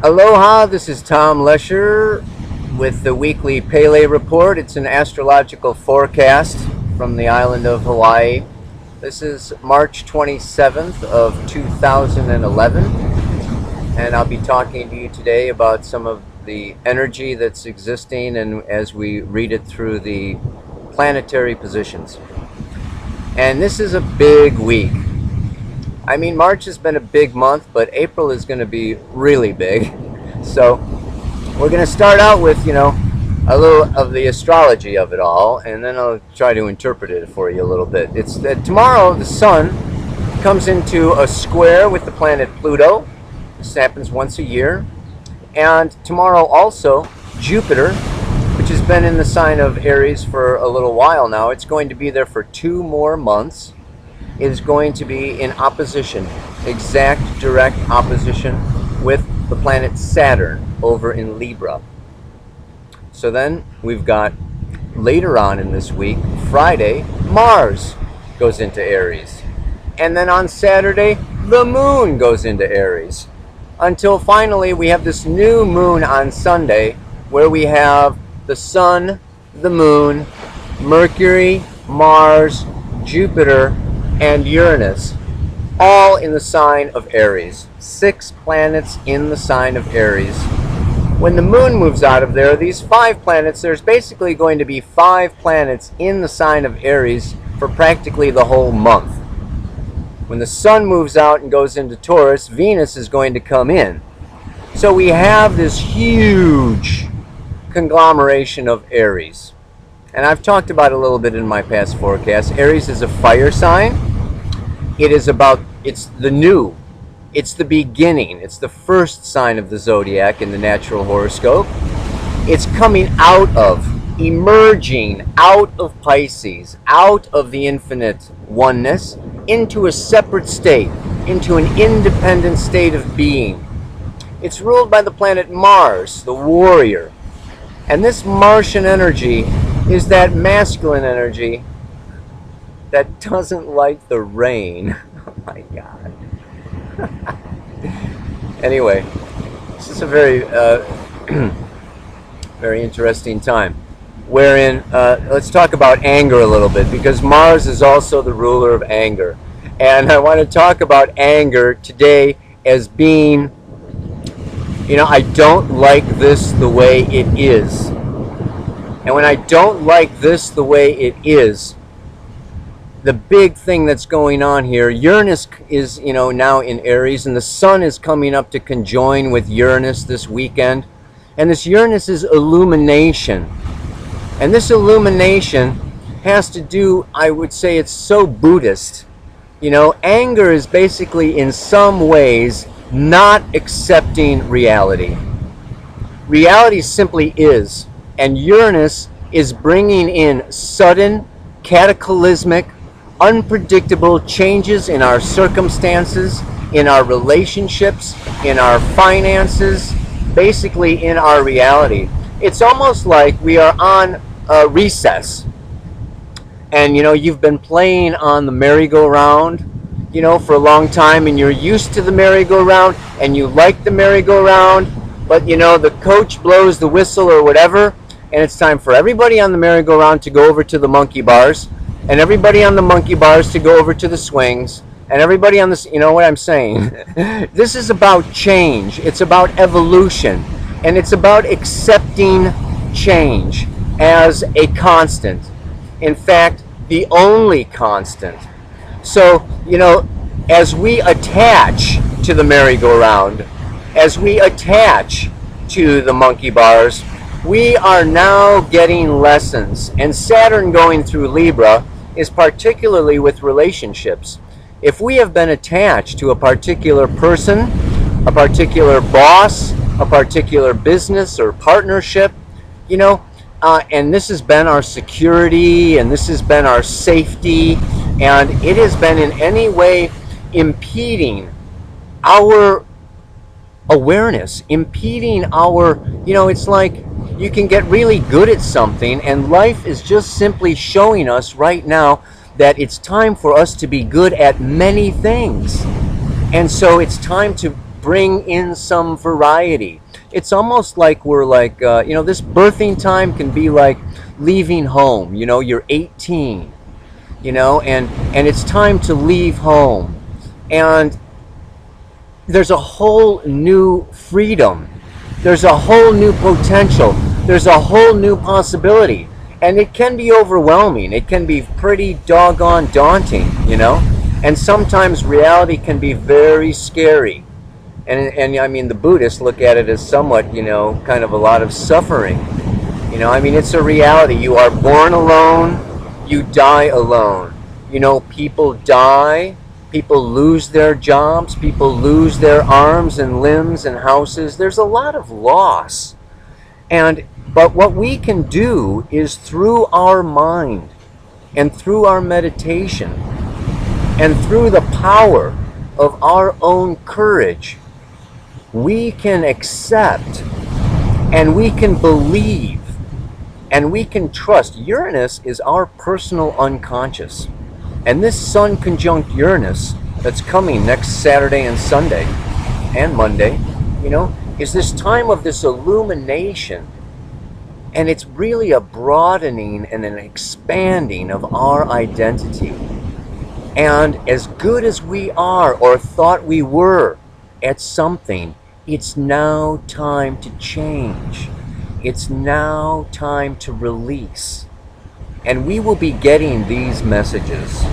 Aloha, this is Tom Lesher with the weekly Pele Report. It's an astrological forecast from the island of Hawaii. This is March 27th of 2011, and I'll be talking to you today about some of the energy that's existing and as we read it through the planetary positions. And this is a big week. I mean, March has been a big month, but April is going to be really big. So we're going to start out with, a little of the astrology of it all, and then I'll try to interpret it for you a little bit. It's that tomorrow the sun comes into a square with the planet Pluto. This happens once a year. And tomorrow also Jupiter, which has been in the sign of Aries for a little while now, it's going to be there for 2 more months, is going to be in opposition, exact direct opposition with the planet Saturn over in Libra. So then we've got later on in this week, Friday, Mars goes into Aries. And then on Saturday, the moon goes into Aries. Until finally we have this new moon on Sunday where we have the sun, the moon, Mercury, Mars, Jupiter, and Uranus, all in the sign of Aries. 6 planets in the sign of Aries. When the moon moves out of there, these 5 planets, there's basically going to be 5 planets in the sign of Aries for practically the whole month. When the sun moves out and goes into Taurus, Venus is going to come in. So we have this huge conglomeration of Aries. And I've talked about it a little bit in my past forecasts. Aries is a fire sign. It's the new. It's the beginning. It's the first sign of the zodiac in the natural horoscope. It's coming out of, emerging out of Pisces, out of the infinite oneness, into a separate state, into an independent state of being. It's ruled by the planet Mars, the warrior. And this Martian energy is that masculine energy that doesn't like the rain. Oh my God. Anyway, this is a very, very interesting time. Wherein, let's talk about anger a little bit, because Mars is also the ruler of anger. And I want to talk about anger today as being, I don't like this the way it is. And when I don't like this the way it is, the big thing that's going on here, Uranus is, now in Aries, and the sun is coming up to conjoin with Uranus this weekend. And this Uranus is illumination. And this illumination has to do, I would say it's so Buddhist. Anger is basically in some ways not accepting reality. Reality simply is. And Uranus is bringing in sudden, cataclysmic, unpredictable changes in our circumstances, in our relationships, in our finances, basically in our reality. It's almost like we are on a recess. And you've been playing on the merry-go-round, for a long time, and you're used to the merry-go-round, and you like the merry-go-round, but the coach blows the whistle or whatever, and it's time for everybody on the merry-go-round to go over to the monkey bars, and everybody on the monkey bars to go over to the swings, and everybody on this, what I'm saying. This is about change. It's about evolution, and it's about accepting change as a constant. In fact, the only constant. So, as we attach to the merry-go-round, as we attach to the monkey bars, we are now getting lessons. And Saturn going through Libra is particularly with relationships. If we have been attached to a particular person, a particular boss, a particular business or partnership, and this has been our security, and this has been our safety, and it has been in any way impeding our awareness, impeding our, it's like you can get really good at something, and life is just simply showing us right now that it's time for us to be good at many things. And so it's time to bring in some variety. It's almost like we're like, this birthing time can be like leaving home. You're 18, and it's time to leave home. And there's a whole new freedom. There's a whole new potential. There's a whole new possibility. And it can be overwhelming. It can be pretty doggone daunting, And sometimes reality can be very scary. And I mean, the Buddhists look at it as somewhat, kind of a lot of suffering. It's a reality. You are born alone, you die alone. People die, people lose their jobs, people lose their arms and limbs and houses. There's a lot of loss. But what we can do is through our mind and through our meditation and through the power of our own courage, we can accept and we can believe and we can trust. Uranus is our personal unconscious. And this Sun conjunct Uranus that's coming next Saturday and Sunday and Monday, is this time of this illumination. And it's really a broadening and an expanding of our identity. And as good as we are or thought we were at something, it's now time to change. It's now time to release. And we will be getting these messages.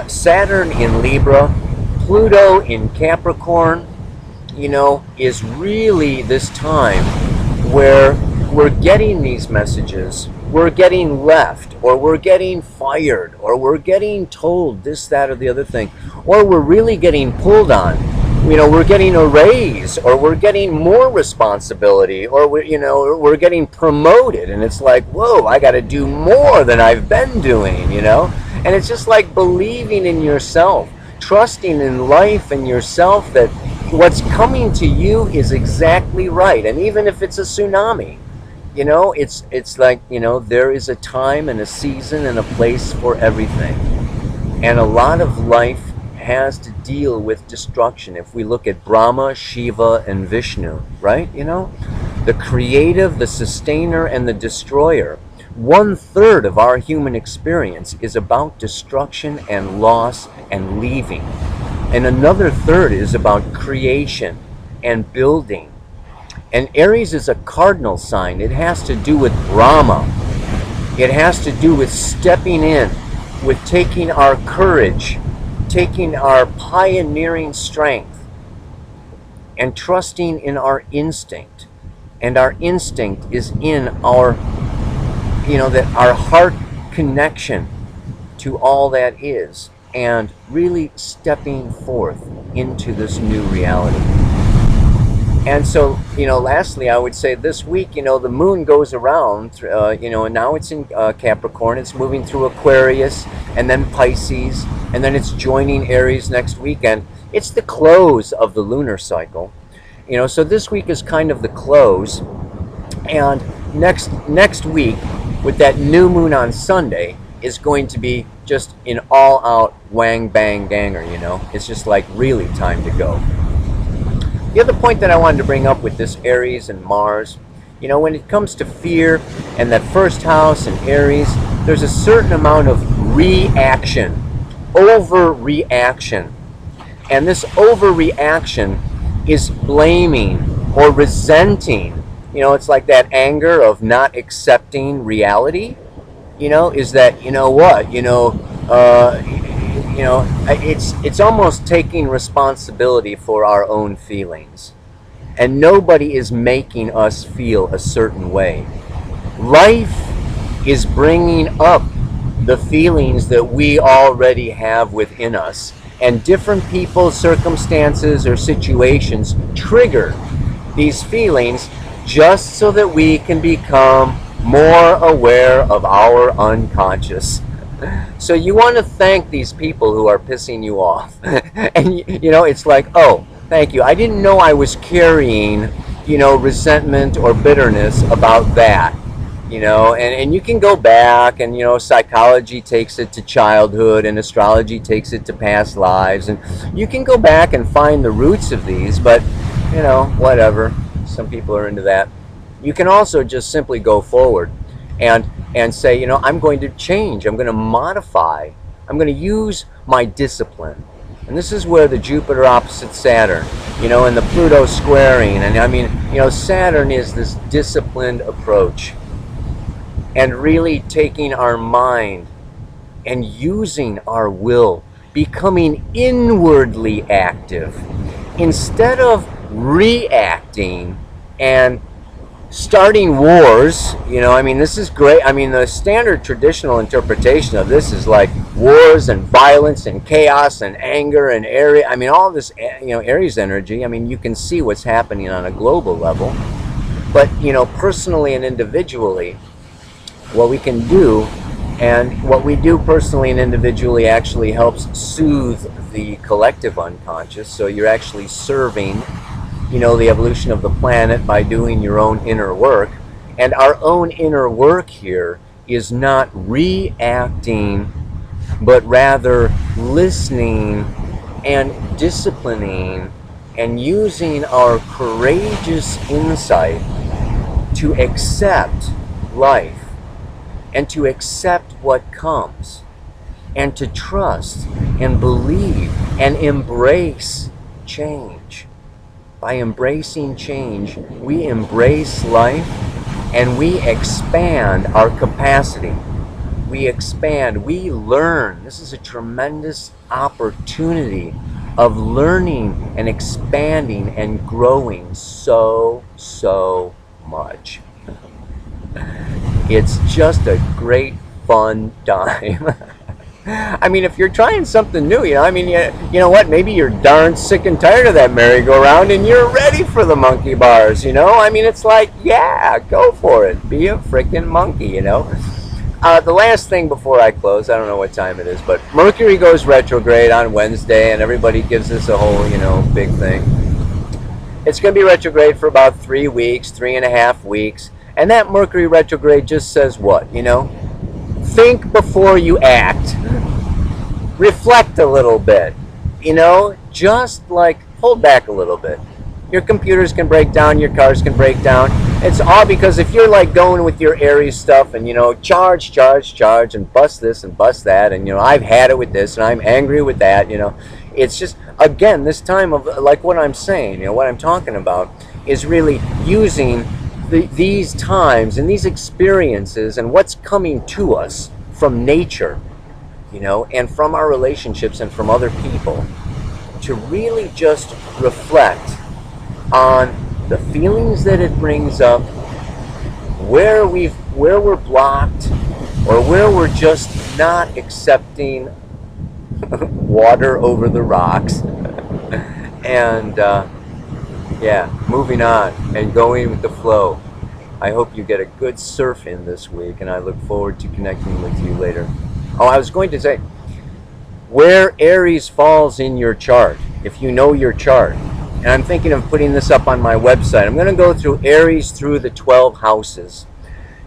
Saturn in Libra, Pluto in Capricorn, is really this time where we're getting these messages. We're getting left, or we're getting fired, or we're getting told this, that, or the other thing, or we're really getting pulled on. We're getting a raise, or we're getting more responsibility, or we're getting promoted, and it's like, whoa, I got to do more than I've been doing, And it's just like believing in yourself, trusting in life and yourself that what's coming to you is exactly right. And even if it's a tsunami, it's like, there is a time and a season and a place for everything. And a lot of life has to deal with destruction. If we look at Brahma, Shiva, and Vishnu, right? The creative, the sustainer, and the destroyer. 1/3 of our human experience is about destruction and loss and leaving. And another third is about creation and building. And Aries is a cardinal sign. It has to do with Brahma. It has to do with stepping in, with taking our courage, taking our pioneering strength, and trusting in our instinct. And our instinct is in our, that our heart connection to all that is, and really stepping forth into this new reality. And so, lastly, I would say this week, the moon goes around, and now it's in Capricorn, it's moving through Aquarius, and then Pisces, and then it's joining Aries next weekend. It's the close of the lunar cycle, so this week is kind of the close, and next week, with that new moon on Sunday, is going to be just an all-out wang bang ganger, It's just like really time to go. The other point that I wanted to bring up with this Aries and Mars, when it comes to fear and that first house and Aries, there's a certain amount of reaction, overreaction. And this overreaction is blaming or resenting. It's like that anger of not accepting reality. Is that, it's almost taking responsibility for our own feelings. And nobody is making us feel a certain way. Life is bringing up the feelings that we already have within us. And different people, circumstances, or situations trigger these feelings just so that we can become more aware of our unconscious. So you want to thank these people who are pissing you off. And, it's like, oh, thank you. I didn't know I was carrying, resentment or bitterness about that. you know, and you can go back, and you know, psychology takes it to childhood, and astrology takes it to past lives, and you can go back and find the roots of these, but you know, whatever, some people are into that. You can also just simply go forward and say, you know, I'm going to change, I'm going to modify, I'm going to use my discipline. And this is where the Jupiter opposite Saturn, you know, and the Pluto squaring, and I mean, you know, Saturn is this disciplined approach, and really taking our mind and using our will, becoming inwardly active instead of reacting and starting wars. You know, I mean, this is great. I mean, the standard traditional interpretation of this is like wars and violence and chaos and anger and Aries. I mean, all this, you know, Aries energy. I mean, you can see what's happening on a global level, but you know, personally and individually, what we can do, and what we do personally and individually actually helps soothe the collective unconscious. So you're actually serving, you know, the evolution of the planet by doing your own inner work. And our own inner work here is not reacting, but rather listening and disciplining and using our courageous insight to accept life and to accept what comes and to trust and believe and embrace change. By embracing change, we embrace life and we expand our capacity. We expand, we learn. This is a tremendous opportunity of learning and expanding and growing so much. It's just a great fun time. I mean, if you're trying something new, you know, I mean, you know what, maybe you're darn sick and tired of that merry-go-round and you're ready for the monkey bars, you know? I mean, it's like, yeah, go for it. Be a freaking monkey, you know? The last thing before I close, I don't know what time it is, but Mercury goes retrograde on Wednesday, and everybody gives this a whole, you know, big thing. It's going to be retrograde for about 3 weeks, 3.5 weeks. And that Mercury retrograde just says what, you know? Think before you act. Reflect a little bit. You know, just like hold back a little bit. Your computers can break down, your cars can break down. It's all because if you're like going with your Aries stuff and, you know, charge, and bust this and bust that, and, you know, I've had it with this and I'm angry with that, you know. It's just, again, this time of, like what I'm saying, you know, what I'm talking about is really using these times and these experiences and what's coming to us from nature, you know, and from our relationships and from other people, to really just reflect on the feelings that it brings up, where we're blocked, or where we're just not accepting water over the rocks, and yeah, moving on and going with the flow. I hope you get a good surf in this week, and I look forward to connecting with you later. Oh, I was going to say, where Aries falls in your chart, if you know your chart, and I'm thinking of putting this up on my website. I'm going to go through Aries through the 12 houses,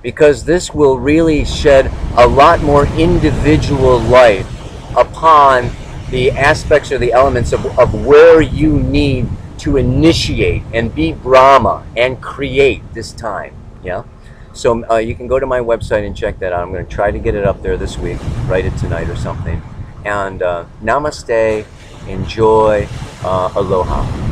because this will really shed a lot more individual light upon the aspects or the elements of where you need to initiate and be Brahma and create this time. Yeah, so you can go to my website and check that out. I'm going to try to get it up there this week, write it tonight or something. And namaste, enjoy, aloha.